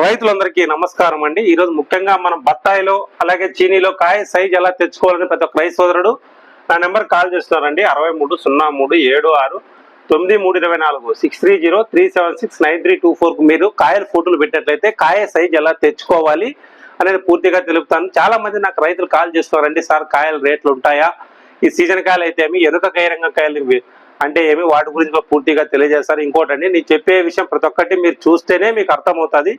రైతులందరికీ నమస్కారం అండి. ఈ రోజు ముఖ్యంగా మనం బత్తాయిలో అలాగే చీనీలో కాయ సైజ్ ఎలా తెచ్చుకోవాలని ప్రతి ఒక్క రైతు సోదరుడు నా నెంబర్ కాల్ చేస్తున్నారండి. 6303769324 6303769324 మీరు కాయల ఫోటోలు పెట్టినట్లయితే కాయ సైజ్ ఎలా తెచ్చుకోవాలి అనేది పూర్తిగా తెలుపుతాను. చాలా మంది నాకు రైతులు కాల్ చేస్తున్నారండి, సార్ కాయల రేట్లు ఉంటాయా, ఈ సీజన్ కాయలు అయితే ఏమి, ఎనుక కైరంగ కాయలు అంటే ఏమి, వాటి గురించి పూర్తిగా తెలియజేస్తారు. ఇంకోటండి, నేను చెప్పే విషయం ప్రతి ఒక్కటి మీరు చూస్తేనే మీకు అర్థమవుతుంది,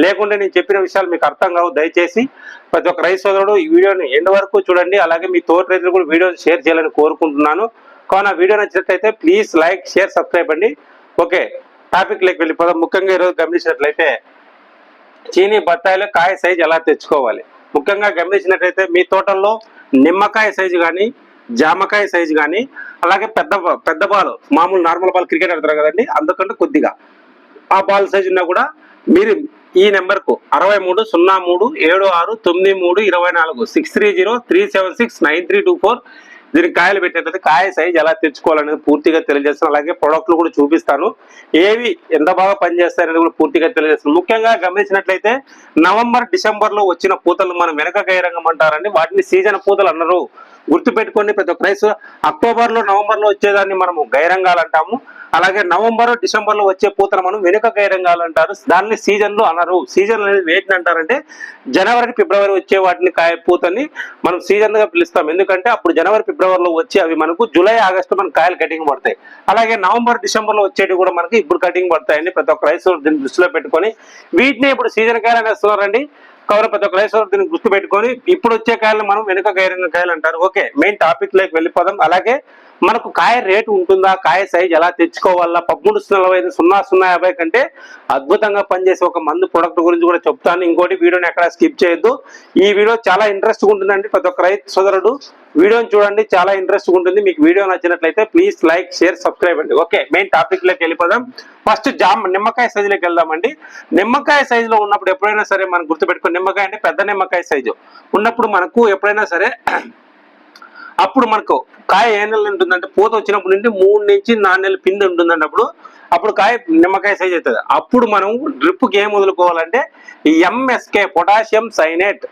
లేకుంటే నేను చెప్పిన విషయాలు మీకు అర్థం కావు. దయచేసి ప్రతి ఒక్క రైతు సోదరుడు ఈ వీడియోని ఎండ్ వరకు చూడండి. అలాగే మీ తోటి రైతులు కూడా వీడియోని షేర్ చేయాలని కోరుకుంటున్నాను. కావున వీడియో నచ్చినట్లయితే ప్లీజ్ లైక్, షేర్, సబ్స్క్రైబ్ అండి. ఓకే, టాపిక్ లెక్క వెళ్ళిపోదాం. ముఖ్యంగా ఈరోజు గమనించినట్లయితే చీనీ బత్తాయిలో కాయ సైజు ఎలా తెచ్చుకోవాలి. ముఖ్యంగా గమనించినట్లయితే మీ తోటల్లో నిమ్మకాయ సైజు కానీ, జామకాయ సైజు కానీ, అలాగే పెద్ద బాల్, మామూలు నార్మల్ బాల్ క్రికెట్ ఆడతారు కదండి, అందుకంటే కొద్దిగా ఆ బాల్ సైజు ఉన్నా కూడా మీరు ఈ నెంబర్కు 6303769324 6303769324 దీనికి కాయలు పెట్టేటట్టు కాయ సైజ్ ఎలా తెచ్చుకోవాలనేది పూర్తిగా తెలియజేస్తాను. అలాగే ప్రొడక్ట్లు కూడా చూపిస్తాను, ఏవి ఎంత బాగా పనిచేస్తాయనేది కూడా పూర్తిగా తెలియజేస్తాను. ముఖ్యంగా గమనించినట్లయితే నవంబర్ డిసెంబర్ లో వచ్చిన పూతలు మనం వెనక గైరంగం అంటారండి, వాటిని సీజన్ పూతలు అన్నారు. గుర్తుపెట్టుకోండి ప్రతి ఒక్క రైతు. అక్టోబర్ లో నవంబర్ లో వచ్చేదాన్ని మనము గైరంగాలు అంటాము. అలాగే నవంబర్ డిసెంబర్ లో వచ్చే పూతలు మనం వెనుక గైరంగాలు అంటారు. దాన్ని సీజన్ లో అనరు. సీజన్ అనేది వేటిని అంటారంటే జనవరి ఫిబ్రవరి వచ్చే వాటిని కాయ పూతని మనం సీజన్ గా పిలుస్తాం. ఎందుకంటే అప్పుడు జనవరి ఫిబ్రవరిలో వచ్చి అవి మనకు జూలై ఆగస్టు మనకు కాయలు కటింగ్ పడతాయి. అలాగే నవంబర్ డిసెంబర్ లో వచ్చేవి కూడా మనకి ఇప్పుడు కటింగ్ పడతాయండి. ప్రతి ఒక్క రైతు దీన్ని దృష్టిలో పెట్టుకొని వీటిని ఇప్పుడు సీజన్ కాయలు అనేస్తున్నారండి. కవర్ ప్రతి ఒక్క రైతు దీన్ని గుర్తు పెట్టుకొని ఇప్పుడు వచ్చే కాయలు మనం వెనుక గైరంగ కాయలు అంటారు. ఓకే, మెయిన్ టాపిక్ లోకి వెళ్ళిపోదాం. అలాగే మనకు కాయ రేటు ఉంటుందా, కాయ సైజ్ ఎలా తెచ్చుకోవాలా, 1345 కంటే అద్భుతంగా పనిచేసే ఒక మందు ప్రొడక్ట్ గురించి కూడా చెప్తాను. ఇంకోటి, వీడియోని ఎక్కడ స్కిప్ చేయొద్దు. ఈ వీడియో చాలా ఇంట్రెస్ట్ ఉంటుందండి. ప్రతి ఒక్క రైతు సోదరుడు వీడియోని చూడండి, చాలా ఇంట్రెస్ట్ ఉంటుంది. మీకు వీడియో నచ్చినట్లయితే ప్లీజ్ లైక్, షేర్, సబ్స్క్రైబ్ అండి. ఓకే, మెయిన్ టాపిక్ లోకి వెళ్ళిపోదాం. ఫస్ట్ నిమ్మకాయ సైజులోకి వెళ్దామండి. నిమ్మకాయ సైజులో ఉన్నప్పుడు ఎప్పుడైనా సరే మనం గుర్తుపెట్టుకుని, నిమ్మకాయ అంటే పెద్ద నిమ్మకాయ సైజు ఉన్నప్పుడు మనకు ఎప్పుడైనా సరే అప్పుడు మనకు కాయ ఏ నెలలు ఉంటుందంటే పూత వచ్చినప్పుడు నుండి 3 నుంచి 4 నెలల పిండి ఉంటుందండి. అప్పుడు కాయ నిమ్మకాయ సైజ్ అవుతుంది. అప్పుడు మనం డ్రిప్కి ఏం వదులుకోవాలంటే ఎంఎస్కే పొటాషియం సైనేట్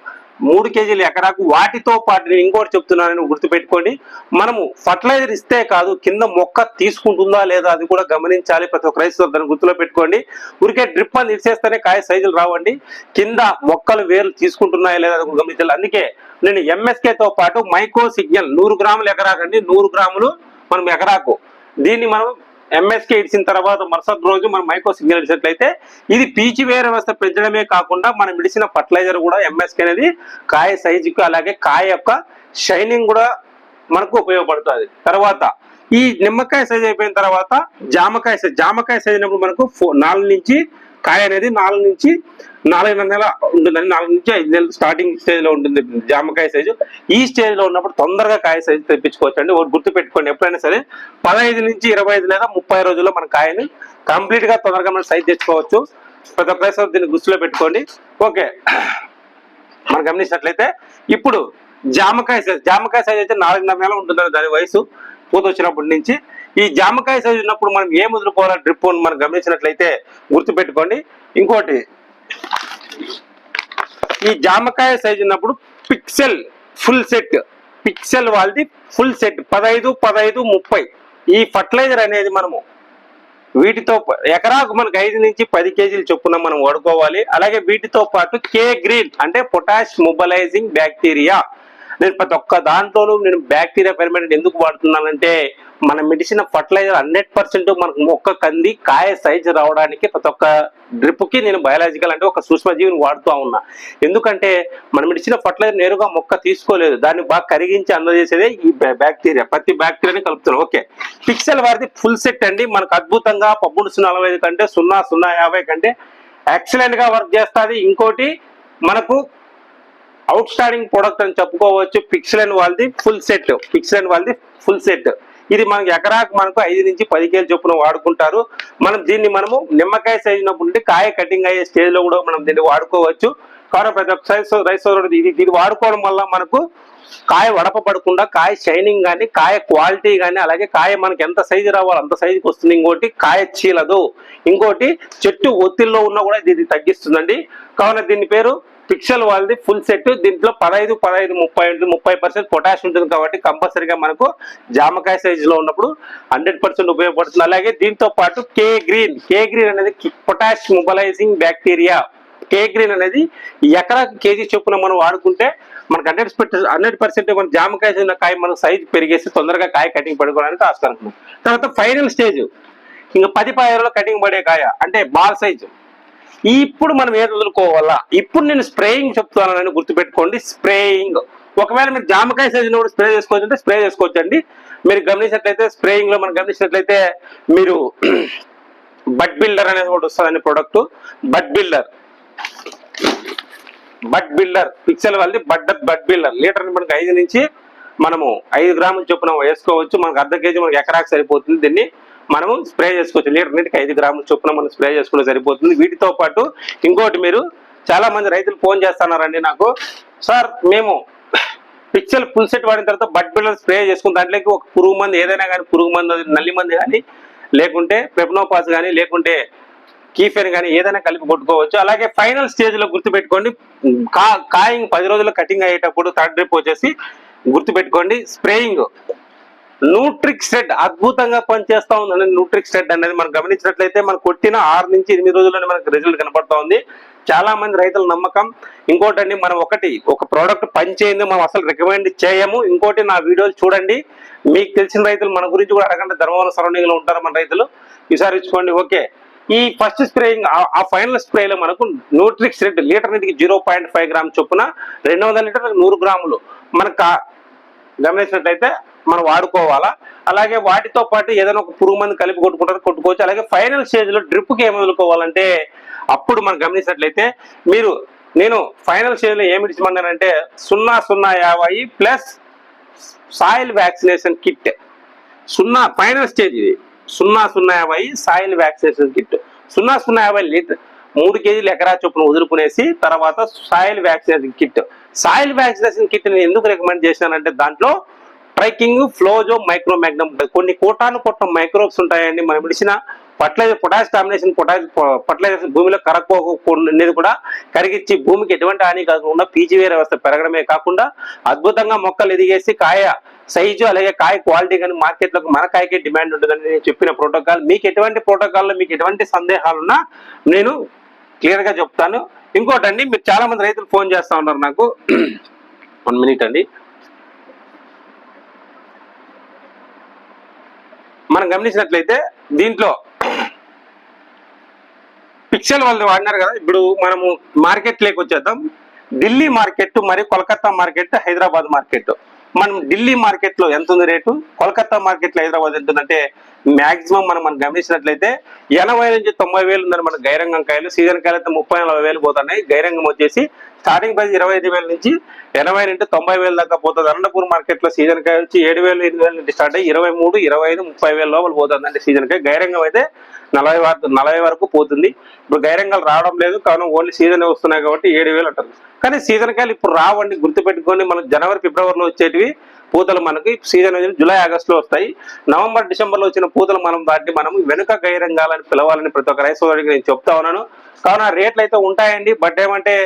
3 కేజీలు ఎకరాకు. వాటితో పాటు నేను ఇంకోటి చెప్తున్నానని గుర్తుపెట్టుకోండి, మనము ఫర్టిలైజర్ ఇస్తే కాదు, కింద మొక్క తీసుకుంటుందా లేదా అది కూడా గమనించాలి. ప్రతి ఒక్క రైతు దాన్ని గుర్తులో పెట్టుకోండి. ఊరికే డ్రిప్ అని ఇచ్చేస్తేనే కాయ సైజులు రావండి, కింద మొక్కలు వేర్లు తీసుకుంటున్నాయా లేదా అది గమనించాలి. అందుకే నేను ఎంఎస్కేతో పాటు మైక్రో సిగ్నల్ 100 గ్రాములు ఎకరాకండి, 100 గ్రాములు మనం ఎకరాకు. దీన్ని మనం ఎంఎస్కే ఇచ్చిన తర్వాత మరుసటి రోజు మనం మైక్రో సిగ్నల్ ఇచ్చినట్లయితే ఇది పీచు వేర వ్యవస్థ పెంచడమే కాకుండా మనం ఇడిచిన ఫర్టిలైజర్ కూడా ఎంఎస్కే అనేది కాయ సైజుకు అలాగే కాయ యొక్క షైనింగ్ కూడా మనకు ఉపయోగపడుతుంది. తర్వాత ఈ నిమ్మకాయ సైజ్ అయిపోయిన తర్వాత జామకాయ సైజ్ అయినప్పుడు మనకు 4 నుంచి కాయ అనేది 4 నుంచి 4.5 నెల ఉంటుందండి. 4 నుంచి 5 నెలలు స్టార్టింగ్ స్టేజ్ లో ఉంటుంది జామకాయ సైజు. ఈ స్టేజ్ లో ఉన్నప్పుడు తొందరగా కాయ సైజు తెప్పించుకోవచ్చు అండి. ఒకటి గుర్తు పెట్టుకోండి, ఎప్పుడైనా సరే 15 నుంచి 25 లేదా 30 రోజుల్లో మన కాయని కంప్లీట్ గా తొందరగా మనం సైజ్ తెచ్చుకోవచ్చు. ప్రతి ఒక్క దీన్ని దృష్టిలో పెట్టుకోండి. ఓకే, మనం గమనించినట్లయితే ఇప్పుడు జామకాయ సైజ్ అయితే 4.5 నెలలు ఉంటుందండి దాని వయసు పూత వచ్చినప్పటి నుంచి. ఈ జామకాయ సైజు ఉన్నప్పుడు మనం ఏం వదులుకోవాలా డ్రిప్ మనం గమనించినట్లయితే గుర్తుపెట్టుకోండి. ఇంకోటి, ఈ జామకాయ సైజు ఉన్నప్పుడు పిక్సెల్ ఫుల్ సెట్, పిక్సెల్ వాళ్ళది ఫుల్ సెట్ 15, 15, 30 ఈ ఫర్టిలైజర్ అనేది మనము వీటితో ఎకరాకు మనకు 5 నుంచి 10 కేజీలు చొప్పున మనం వాడుకోవాలి. అలాగే వీటితో పాటు కే గ్రీన్ అంటే పొటాష్ మొబలైజింగ్ బ్యాక్టీరియా. నేను ప్రతి ఒక్క దాంట్లోనూ నేను బ్యాక్టీరియా ఫెర్మెంట్ ఎందుకు వాడుతున్నానంటే మనం మెడిసిన్ ఫర్టిలైజర్ 100% మనకు మొక్క కంది కాయ సైజు రావడానికి ప్రతి ఒక్క డ్రిప్ కి నేను బయాలజికల్ అంటే ఒక సూక్ష్మజీవిని వాడుతూ ఉన్నా. ఎందుకంటే మనం ఇచ్చిన ఫర్టిలైజర్ నేరుగా మొక్క తీసుకోలేదు, దాన్ని బాగా కరిగించి అందజేసేదే ఈ బ్యాక్టీరియా. ప్రతి బ్యాక్టీరియాని కలుపుతున్నాం. ఓకే, పిక్సెల్ వారిది ఫుల్ సెట్ అండి. మనకు అద్భుతంగా 1345 కంటే 0050 కంటే ఎక్సలెంట్ గా వర్క్ చేస్తుంది. ఇంకోటి మనకు అవుట్ స్టాండింగ్ ప్రొడక్ట్ అని చెప్పుకోవచ్చు. పిక్సెల్ వాళ్ళది ఫుల్ సెట్. ఇది మనకి ఎకరాకు మనకు 5 నుంచి 10 కేజీలు చొప్పున వాడుకుంటారు. దీన్ని మనము నిమ్మకాయ సైజు ఉన్నప్పుడు కాయ కటింగ్ అయ్యే స్టేజ్ లో కూడా మనం దీన్ని వాడుకోవచ్చు. కాబట్టి ప్రతి ఒక్క రైతు సోదరుడు ఇది వాడుకోవడం వల్ల మనకు కాయ వడపబడకుండా, కాయ షైనింగ్ కానీ, కాయ క్వాలిటీ కానీ, అలాగే కాయ మనకి ఎంత సైజు రావాలో అంత సైజుకి వస్తుంది. ఇంకోటి కాయ చీలదు, ఇంకోటి చెట్టు ఒత్తిడిలో ఉన్నా కూడా ఇది తగ్గిస్తుందండి. కావున దీని పేరు పిక్సెల్ వాళ్ళది ఫుల్ సెట్. దీంట్లో 15, 30% పొటాష్ ఉంటుంది కాబట్టి కంపల్సరీగా మనకు జామకాయ సైజులో ఉన్నప్పుడు 100% ఉపయోగపడుతుంది. అలాగే దీంతో పాటు కే గ్రీన్ అనేది పొటాష్ మొబలైజింగ్ బ్యాక్టీరియా. కే గ్రీన్ అనేది ఎకరాకి కేజీ చొప్పున మనం వాడుకుంటే మనకు 100% మన జామకాయ కాయ మనకు సైజు పెరిగేసి తొందరగా కాయ కటింగ్ పడుకోవడానికి ఆస్కారం ఉంటుంది. తర్వాత ఫైనల్ స్టేజ్ ఇంకా 10 పాయలలో కటింగ్ పడే కాయ అంటే బాల్ సైజు. ఇప్పుడు మనం ఏది వదులుకోవాలా, ఇప్పుడు నేను స్ప్రేయింగ్ చెప్తున్నానని గుర్తుపెట్టుకోండి. స్ప్రేయింగ్ ఒకవేళ మీరు జామకాయ సైజులో కూడా స్ప్రే చేసుకోవచ్చు అంటే స్ప్రే చేసుకోవచ్చండి. మీరు గమనించినట్లయితే స్ప్రేయింగ్ లో మనం గమనించినట్లయితే మీరు బడ్ బిల్డర్ అనేది కూడా వస్తుందండి ప్రోడక్ట్. బడ్ బిల్డర్ పిక్సెల్ వాళ్ళది బడ్ బిల్డర్. లీటర్ మనకి 5 నుంచి మనము 5 గ్రాముల చొప్పున వేసుకోవచ్చు. మనకు అర్ధ కేజీ మనకి ఎకరాకి సరిపోతుంది. దీన్ని మనము స్ప్రే చేసుకోవచ్చు. లీటర్ నీటికి 5 గ్రాముల చొప్పున మనం స్ప్రే చేసుకుంటే సరిపోతుంది. వీటితో పాటు ఇంకోటి, మీరు చాలా మంది రైతులు ఫోన్ చేస్తున్నారండి నాకు, సార్ మేము పిక్సెల్ ఫుల్ సెట్ వాడిన తర్వాత బడ్ బిల్డర్ స్ప్రే చేసుకుని దాంట్లోకి ఒక పురుగు మంది ఏదైనా కానీ, పురుగు మంది నల్లి మంది కానీ, లేకుంటే పెప్నోపాస్ కానీ, లేకుంటే కీఫెన్ కానీ ఏదైనా కలిపి కొట్టుకోవచ్చు. అలాగే ఫైనల్ స్టేజ్ లో గుర్తుపెట్టుకోండి, కాయింగ్ 10 రోజుల్లో కటింగ్ అయ్యేటప్పుడు థర్డ్ డ్రిప్ వచ్చేసి గుర్తుపెట్టుకోండి స్ప్రేయింగ్ న్యూట్రిక్ స్టెడ్ అద్భుతంగా పనిచేస్తా ఉందండి. న్యూట్రిక్ స్టెడ్ అనేది మనం గమనించినట్లయితే మనం కొట్టిన 6 నుంచి 8 రోజుల్లోనే మనకు రిజల్ట్ కనపడతా ఉంది. చాలా మంది రైతుల నమ్మకం. ఇంకోటండి, మనం ఒక ప్రోడక్ట్ పనిచేయండి మనం అసలు రికమెండ్ చేయము. ఇంకోటి, నా వీడియోలు చూడండి, మీకు తెలిసిన రైతులు మన గురించి కూడా అడగండి. ధర్మవరం సరౌండింగ్ లో ఉంటారు మన రైతులు, విచారించుకోండి. ఓకే, ఈ ఫస్ట్ స్ప్రేయింగ్ ఆ ఫైనల్ స్ప్రేలో మనకు న్యూట్రిక్ స్టెడ్ లీటర్ నీటికి 0.5 గ్రామ్ చొప్పున 200 లీటర్లకు 100 గ్రాములు మనకు గమనించినట్లయితే మనం వాడుకోవాలా. అలాగే వాటితో పాటు ఏదైనా ఒక పురుగు మంది కలిపి కొట్టుకోవచ్చు. అలాగే ఫైనల్ స్టేజ్ లో డ్రిప్ కి ఏమి వదులుకోవాలంటే అప్పుడు మనం గమనించినట్లయితే నేను ఫైనల్ స్టేజ్ లో ఏమి ఇచ్చమన్నానంటే 0050 plus soil vaccination kit. Final stage ఇది 0050 సాయిల్ వ్యాక్సినేషన్ కిట్. 0050 లీటర్ 3 కేజీలు ఎకరా చొప్పున వదులుకునేసి తర్వాత soil vaccination kit. Soil vaccination kit నేను ఎందుకు రికమెండ్ చేశానంటే దాంట్లో ట్రైకింగ్, ఫ్లోజో, మైక్రోమాగ్నమ్ కొన్ని కోటాను మైక్రోబ్స్ ఉంటాయండి. మనం విడిచిన ఫర్టిలైజర్ పొటాష్ కాంబినేషన్ ఫర్టిలైజర్ భూమిలో కరక్కోనేది కూడా కరిగించి భూమికి ఎటువంటి హాని కాకుండా పీజీవీ వ్యవస్థ పెరగడమే కాకుండా అద్భుతంగా మొక్కలు ఎదిగేసి కాయ సైజు అలాగే కాయ క్వాలిటీ కానీ మార్కెట్లకు మన కాయకే డిమాండ్ ఉంటుందని నేను చెప్పిన ప్రోటోకాల్. మీకు ఎటువంటి ప్రోటోకాల్లో మీకు ఎటువంటి సందేహాలున్నా నేను క్లియర్ గా చెప్తాను. ఇంకోటండి, మీరు చాలా మంది రైతులు ఫోన్ చేస్తా ఉన్నారు నాకు. 1 మినిట్ అండి. మనం గమనించినట్లయితే దీంట్లో పిక్సెల్ వాళ్ళు వాడినారు కదా. ఇప్పుడు మనము మార్కెట్ లేక వచ్చేద్దాం. ఢిల్లీ మార్కెట్ మరియు కోల్కతా మార్కెట్, హైదరాబాద్ మార్కెట్. మనం ఢిల్లీ మార్కెట్ లో ఎంత ఉంది రేటు, కోల్కతా మార్కెట్ లో హైదరాబాద్ ఎంత ఉందంటే మాక్సిమం మనం గమనించినట్లయితే 80 నుంచి 90 వేలు ఉందని మన గైరంగం కాయలు. సీజన్ కాయలు అయితే 30-40 వేలు పోతున్నాయి. గైరంగం వచ్చేసి స్టార్టింగ్ ప్రైస్ 25,000 నుంచి 80 నుంచి 90 వేలు దాకా పోతుంది. అనంతపూర్ మార్కెట్ లో సీజన్ కాయ వచ్చి 7,000, 8,000 నుంచి స్టార్ట్ అయ్యి 23, 25, 30 వేల లోపల పోతుంది అంటే సీజన్ కాయ. గైరంగం అయితే 40 వరకు పోతుంది. ఇప్పుడు గైరంగాలు రావడం లేదు కావున ఓన్లీ సీజన్ వస్తున్నాయి కాబట్టి 7,000 అంటారు. కానీ సీజన్ కాయలు ఇప్పుడు రావండి, గుర్తుపెట్టుకోండి. మనకు జనవరి, ఫిబ్రవరిలో వచ్చేటివి పూతలు మనకి సీజన్ జూలై, ఆగస్టులో వస్తాయి. నవంబర్, డిసెంబర్లో వచ్చిన పూతలు మనం దాటి మనం వెనుక గైరంగాలని పిలవాలని ప్రతి ఒక్క రైతు సోదరుడికి నేను చెప్తా ఉన్నాను. కావున రేట్లు అయితే ఉంటాయండి, బట్ ఏమంటే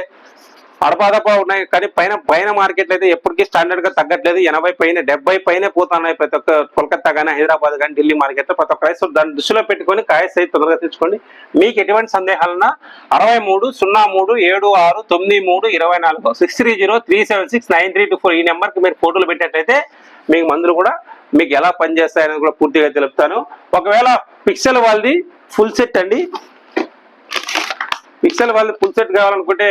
అడపాదపా ఉన్నాయి. కానీ పైన మార్కెట్లు అయితే ఎప్పటికీ స్టాండర్డ్ గా తగ్గట్లేదు. 80 పైన 70 పైన పోతున్నాయి ప్రతి ఒక్క కోల్కతా కానీ, హైదరాబాద్ కానీ, ఢిల్లీ మార్కెట్ లో. ప్రతి ఒక్క రైతు దాన్ని దృష్టిలో పెట్టుకొని కాయ సైజ్ తొందరగా తెచ్చుకోండి. మీకు ఎటువంటి సందేహాలన్నా 63 03 76 93 24 630-376-9324 ఈ నెంబర్ కి మీరు ఫోటోలు పెట్టినట్లయితే మీకు మందులు కూడా మీకు ఎలా పనిచేస్తాయని కూడా పూర్తిగా తెలుపుతాను. ఒకవేళ పిక్సెల్ వాళ్ళది ఫుల్ సెట్ అండి, పిక్సెల్ వాళ్ళది ఫుల్ సెట్ కావాలనుకుంటే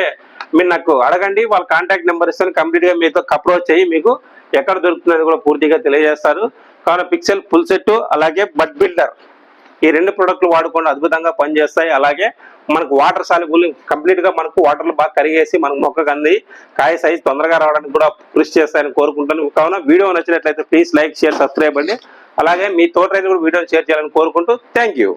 మీరు నాకు అడగండి. వాళ్ళ కాంటాక్ట్ నెంబర్ ఇస్తాను. కంప్లీట్ గా మీతో అప్రోచ్ అయ్యి మీకు ఎక్కడ దొరుకుతున్నది కూడా పూర్తిగా తెలియజేస్తారు. కావున పిక్సెల్ ఫుల్ సెట్ అలాగే బడ్ బిల్డర్ ఈ 2 ప్రొడక్ట్లు వాడుకోండి, అద్భుతంగా పనిచేస్తాయి. అలాగే మనకు వాటర్ సాల్యుబుల్ కంప్లీట్ గా మనకు వాటర్లు బాగా కరిగేసి మనకు మొక్కకు అంది కాయ సైజ్ తొందరగా రావడానికి కూడా కృషి చేస్తాయని కోరుకుంటాను. కావున వీడియో నచ్చినట్లయితే ప్లీజ్ లైక్, షేర్, సబ్స్క్రైబ్ అండి. అలాగే మీ తోట రైతు కూడా వీడియో షేర్ చేయాలని కోరుకుంటూ థ్యాంక్ యూ.